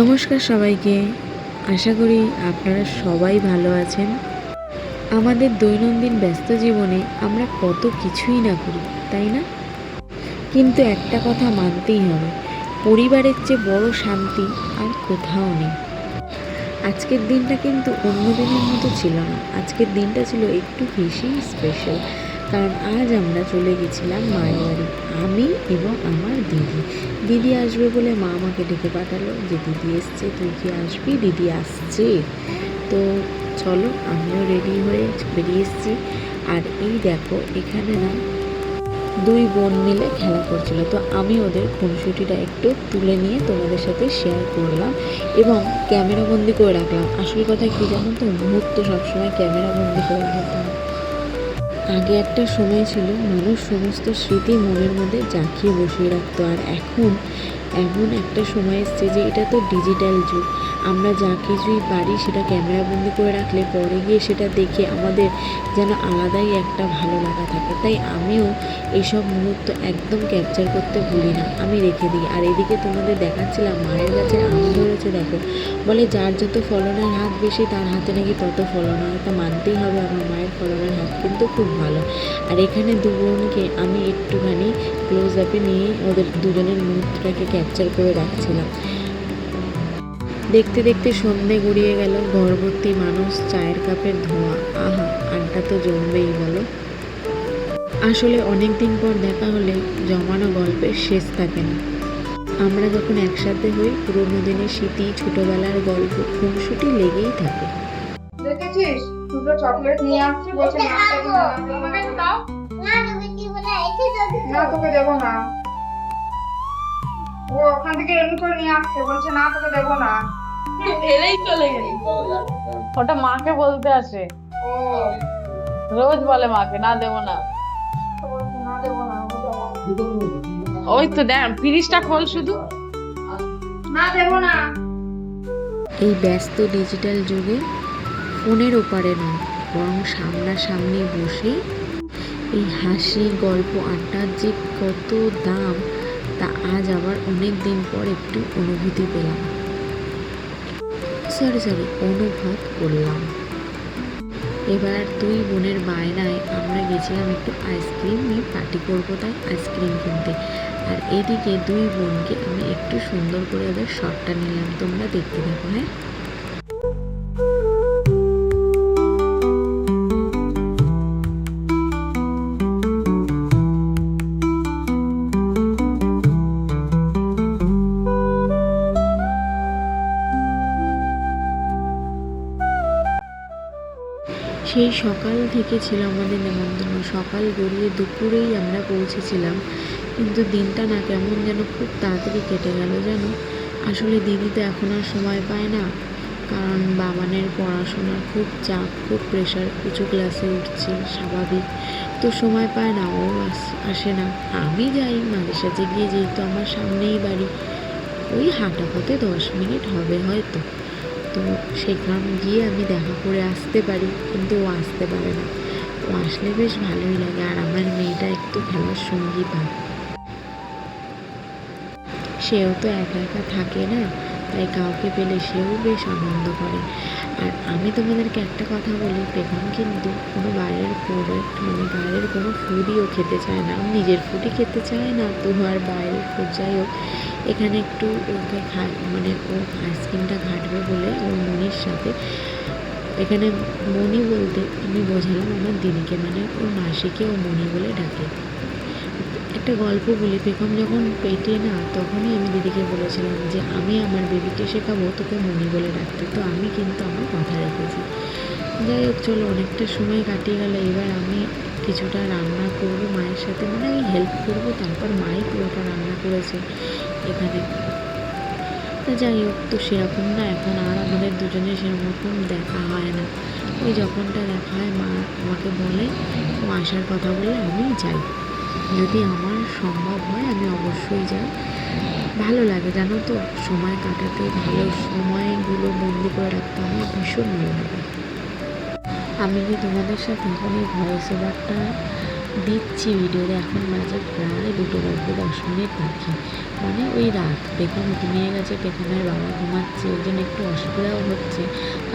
নমস্কার সবাইকে। আশা করি আপনারা সবাই ভালো আছেন। আমাদের দৈনন্দিন ব্যস্ত জীবনে আমরা কত কিছুই না করি, তাই না? কিন্তু একটা কথা মানতেই হবে, পরিবারের চেয়ে বড় শান্তি আর কোথাও নেই। আজকের দিনটা কিন্তু অন্য দিনের মতো ছিল না। আজকের দিনটা ছিল একটু বেশি স্পেশাল, কারণ আজ আমরা চলে গেছিলাম মায়ের বাড়ি। আমি এবং আমার দিদি আসবে বলে মা আমাকে ডেকে পাঠালো যে দিদি এসছে, তুই কি আসবি? দিদি আসছে। তো চলো, আমিও রেডি হয়ে বেরিয়ে এসেছি। আর এই দেখো, এখানে না দুই বোন মিলে খেলা করছিল, তো আমি ওদের খুনসুটিটা একটু তুলে নিয়ে তোমাদের সাথে শেয়ার করলাম এবং ক্যামেরাবন্দি করে রাখলাম। আসল কথা কি জানো তো, মুহূর্ত সবসময় ক্যামেরাবন্দি করে রাখতে হয়। আগে একটা সময় ছিল মানুষ সমস্ত স্মৃতি মনের মধ্যে জাঁকিয়ে বসিয়ে রাখতো, আর এখন এমন একটা সময় এসছে যে এটা তো ডিজিটাল যুগ। আমরা যা কিছুই পারি সেটা ক্যামেরাবন্দি করে রাখলে পরে গিয়ে সেটা দেখে আমাদের যেন আলাদাই একটা ভালো লাগা থাকে। তাই আমিও এইসব মুহূর্ত একদম ক্যাপচার করতে ভুলি না, আমি রেখে দিই। আর এদিকে তোমাদের দেখাচ্ছিলাম মায়ের কাছে আম ধরেছে, দেখো। বলে যার যত ফলনের হাত বেশি তার হাতে নাকি তত ফলন হয়। তা মানতেই হবে, আমার মায়ের ফলনের হাত কিন্তু খুব ভালো। আর এখানে দু বোনকে আমি একটুখানি ক্লোজ আপে নিয়ে ওদের দুজনের মুহূর্তটাকে ক্যাপচার করে রাখছিলাম। দেখতে দেখতে সন্ধে গড়িয়ে গেল, ঘরভর্তি মানুষ, চায়ের কাপের ধোঁয়া। আহা, আড্ডা তো জমবেই বলো। আসলে অনেক দিন পর দেখা হলে জমানো গল্পের শেষ থাকে না। আমরা যখন একসাথে হই, পুরোনো দিনের স্মৃতি, ছোটবেলার গল্প, খুনসুটি লেগেই থাকে। দেখেছিস, দুটো চকলেট নিয়ে আসছি, বলছে না দেবো না। না তোকে দেবো না। ও ওখান থেকে এমনি করে নিয়ে আসছে, বলছে না তোকে দেবো না। ফেলেই চলে গেলি। ওটা মাকে বলতে আসে, ও রোজ বলে মাকে না দেবো না। তো বলছে না দেবো না, ওই তো দেখ, ফ্রিজটা খোল শুধু। না দেবো না। এই ব্যস্ত ডিজিটাল যুগে ফোনের ওপারে নয়, বরং সামনাসামনি বসে এই হাসি, গল্প, আড্ডার যে কত দাম তা আজ আবার অনেক দিন পর একটু অনুভূতি পেলাম। অনুভব করলাম। এবার দুই বোনের বায়নায় আমরা গেছিলাম একটু আইসক্রিম নিয়ে পার্টি করবো, তাই আইসক্রিম কিনতে। আর এদিকে দুই বোনকে আমি একটু সুন্দর করে ওদের শটটা নিলাম, তোমরা দেখতে থাকো। হ্যাঁ, সেই সকাল থেকে ছিল আমাদের নেমন্তন্ন। সকাল গড়িয়ে দুপুরেই আমরা পৌঁছেছিলাম, কিন্তু দিনটা না কেমন যেন খুব তাড়াতাড়ি কেটে গেল জানো। আসলে দিদি তো এখন আর সময় পায় না, কারণ বাবানের পড়াশোনার খুব চাপ, খুব প্রেশার, উঁচু ক্লাসে উঠছে, স্বাভাবিক। তো সময় পায় না, ও আসে না। আমি যাই মাঝে সাঝে গিয়ে, যেহেতু আমার সামনেই বাড়ি, ওই হাঁটা পথে 10 মিনিট হবে হয়তো। তো সেখানে গিয়ে আমি দেখা করে আসতে পারি, কিন্তু ও আসতে পারে না। ও আসলে বেশ ভালোই লাগে, আর আমার মেয়েটা একটু খেলার সঙ্গী পায়। সেও তো একা একা থাকে না, তাই কাউকে পেলে সেও বেশ আনন্দ করে। আর আমি তোমাদেরকে একটা কথা বলি, পেখম কিন্তু কোনো বাইরের প্রোডাক্ট, মানে বাইরের কোনো ফুডই ও খেতে চায় না। নিজের ফুডই খেতে চায় না, তো আর বাইরের ফুড। যাই হোক, এখানে একটু ওকে মানে ও আইসক্রিমটা ঘাটবে বলে ওর মনির সাথে, এখানে মনি বলতে আমি বোঝালাম আমার দিদিকে, মানে ওর মাসিকে ও মনি বলে ডাকে। একটা গল্প বলি, পেখম যখন পেটে না, তখনই আমি দিদিকে বলেছিলাম যে আমি আমার বেবিকে শেখাবো তোকে মনি বলে ডাকতে। তো আমি কিন্তু আমার কথা রেখেছি। যাই হোক, চলো, অনেকটা সময় কাটিয়ে গেল। এবার আমি কিছুটা রান্না করব মায়ের সাথে, মানে আমি হেল্প করবো, তারপর মাই পুরোটা রান্না করেছে এখানে। তা যাই হোক, তো সেরকম না, এখন আর আমাদের দুজনের সেরকম দেখা হয় না। ওই যখনটা দেখা হয় মা আমাকে বলে, ও আসার কথা বলে আমি যাই। যদি আমার সম্ভব হয় আমি অবশ্যই যাই। ভালো লাগে জানো তো, সময় কাটাতে, ভালো সময়গুলো বন্দি করে রাখতে আমার ভীষণ ভালো লাগে। আমি যে তোমাদের সাথে এখন এই ভয়েস ওভারটা দিচ্ছি ভিডিওতে, এখন বাজে প্রায় 2:10 বাকি। মানে ওই রাত বেগম ঘুমিয়ে গেছে, বেগমের বাবা ঘুমাচ্ছে, ওই জন্য একটু অসুবিধাও হচ্ছে।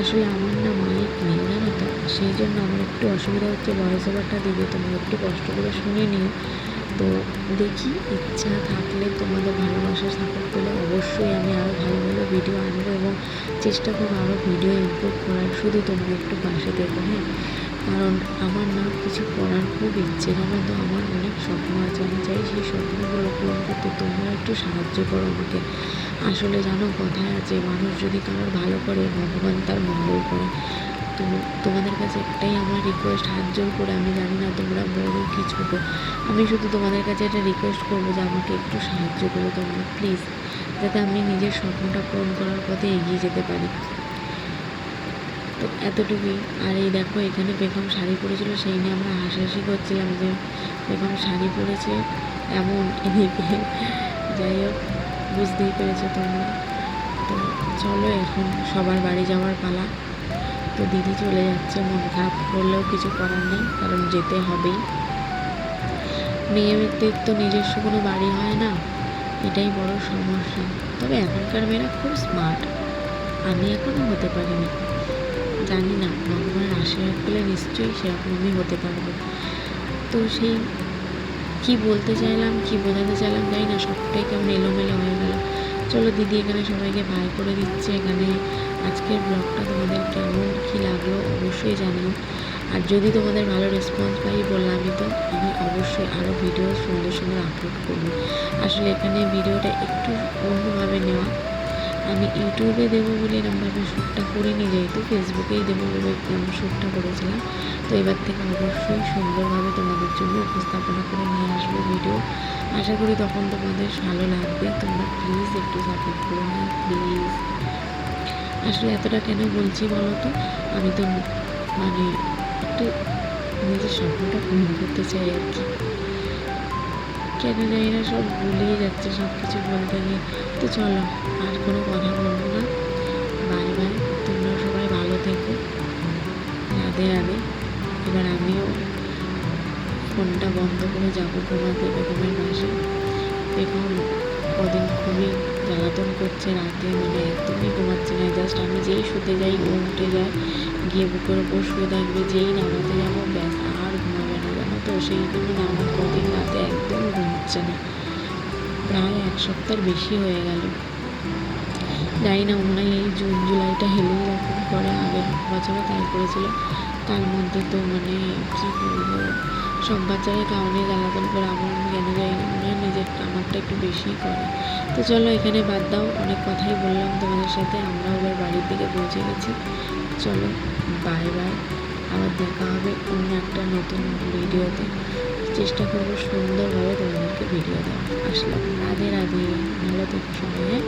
আসলে আমার না মাইক নেই জানো তো, সেই জন্য আমার একটু অসুবিধা হচ্ছে ভয়েস ওভারটা দিতে, তোমরা একটু কষ্ট করে শুনে নিও। তো দেখি, ইচ্ছা থাকলে তোমাদের ভালোবাসার সাপোর্ট পেলে অবশ্যই আমি আরও ভালো ভালো ভিডিও আনবো এবং চেষ্টা করবো আরও ভিডিও ইমপ্রুভ করার। শুধু তোমরা একটু পাশে দেখো, হ্যাঁ? কারণ আমার না কিছু করার খুব ইচ্ছে, জানো তো, আমার অনেক স্বপ্ন আছে, আমি চাই সেই স্বপ্নগুলো পূরণ করতে। তোমরা একটু সাহায্য করো আমাকে। আসলে জানো, কথায় আছে মানুষ যদি কারোর ভালো করে ভগবান তার মঙ্গল করে। তো তোমাদের কাছে একটাই আমার রিকোয়েস্ট, হাত জোর করে, আমি জানি না তোমরা বড় কি ছোটো, আমি শুধু তোমাদের কাছে একটা রিকোয়েস্ট করবো যে আমাকে একটু সাহায্য করো তোমরা প্লিজ, যাতে আমি নিজের স্বপ্নটা পূরণ করার পথে এগিয়ে যেতে পারি। তো এতটুকুই। আর এই দেখো, এখানে বেগম শাড়ি পরেছিল, সেই নিয়ে আমরা হাসাহাসি করছিলাম যে বেগম শাড়ি পরেছে এমন, এদিকে যাই হোক, বুঝতেই পেরেছো তোমরা। তো চলো, এখন সবার বাড়ি যাওয়ার পালা। তো দিদি চলে যাচ্ছে, মন খারাপ করলেও কিছু করার নেই, কারণ যেতে হবেই। মেয়েদের তো নিজস্ব কোনো বাড়ি হয় না, এটাই বড় সমস্যা। তবে এখনকার মেয়েরা খুব স্মার্ট, আমি এখনও হতে পারিনি। জানি না, ভগবানের আশীর্বাদ পেলে নিশ্চয়ই সেরকম আমি হতে পারবো। তো সেই কি বলতে চাইলাম, কি বোঝাতে চাইলাম জানি না, সবটাই কেমন এলোমেলো হয়ে গেল। চলো, দিদি এখানে সবাইকে বাই করে দিচ্ছে। এখানে আজকের ব্লগটা তোমাদের কেমন কী লাগলো অবশ্যই জানিও। আর যদি তোমাদের ভালো রেসপন্স পাই, বললামই তো, আমি অবশ্যই আরও ভিডিও সুন্দর সুন্দর আপলোড করবো। আসলে এখানে ভিডিওটা একটু অন্যভাবে নেওয়া, আমি ইউটিউবে দেবো বলে এরকমভাবে শ্যুটটা করিনি, যেহেতু ফেসবুকেই দেবো বলে শ্যুটটা করেছিলাম। তো এবার থেকে অবশ্যই সুন্দরভাবে তোমাদের জন্য উপস্থাপনা করে নিয়ে আসবো ভিডিও। আশা করি তখন তোমাদের ভালো লাগবে। তোমরা প্লিজ একটু সাপোর্ট করো না, প্লিজ। আসলে এতটা কেন বলছি বলো তো, আমি তো মানে একটু নিজের স্বপ্নটা পূরণ করতে চাই আর কি। কেন জানি না, সব ভুলিয়ে যাচ্ছে সব কিছু বলতে গিয়ে। তো চলো, আর কোনো কথা বলবো না, বাই বাই। তোমরা সবাই ভালো থেকো, রাধে রাধে। এবার আমিও ফোনটা বন্ধ করে যাবো ঘুমাতে বেগমের পাশে। বেগম কদিন খুবই জ্বালাতন করছে রাতে, মানে একদমই ঘুমাচ্ছে না। জাস্ট আমি যেই শুতে যাই ও উঠে যায়, গিয়ে বুকের ওপর শুয়ে থাকবে, যেই নামাতে যাবো ব্যাস আর ঘুমাবে না, জানো তো। সেই জন্য না, আমার কদিন রাতে একদম ঘুমাচ্ছে না, প্রায় 1 সপ্তাহের বেশি হয়ে গেল। জানি না, মনে হয় এই জুন জুলাইটা হেলেই এরকম করে, আগের বছরও তাই করেছিল। তার মধ্যে তো মানে কী বলবো, সব বাচ্চাদের কারণে জ্বালাতন করে, আমার কেন যাই না, মনে হয় নিজের আমারটা একটু বেশিই করে। তো চলো, এখানে বাদ দাও, অনেক কথাই বললাম তোমাদের সাথে। আমরাও এবার বাড়ির দিকে পৌঁছে গেছি। চলো, বাই বাই। আবার দেখা হবে অন্য একটা নতুন ভিডিওতে। চেষ্টা করবো সুন্দরভাবে তোমাদেরকে ভিডিও দেওয়া। আসলাম, রাধে রাধে, ভালো থেকো সবাই, হ্যাঁ।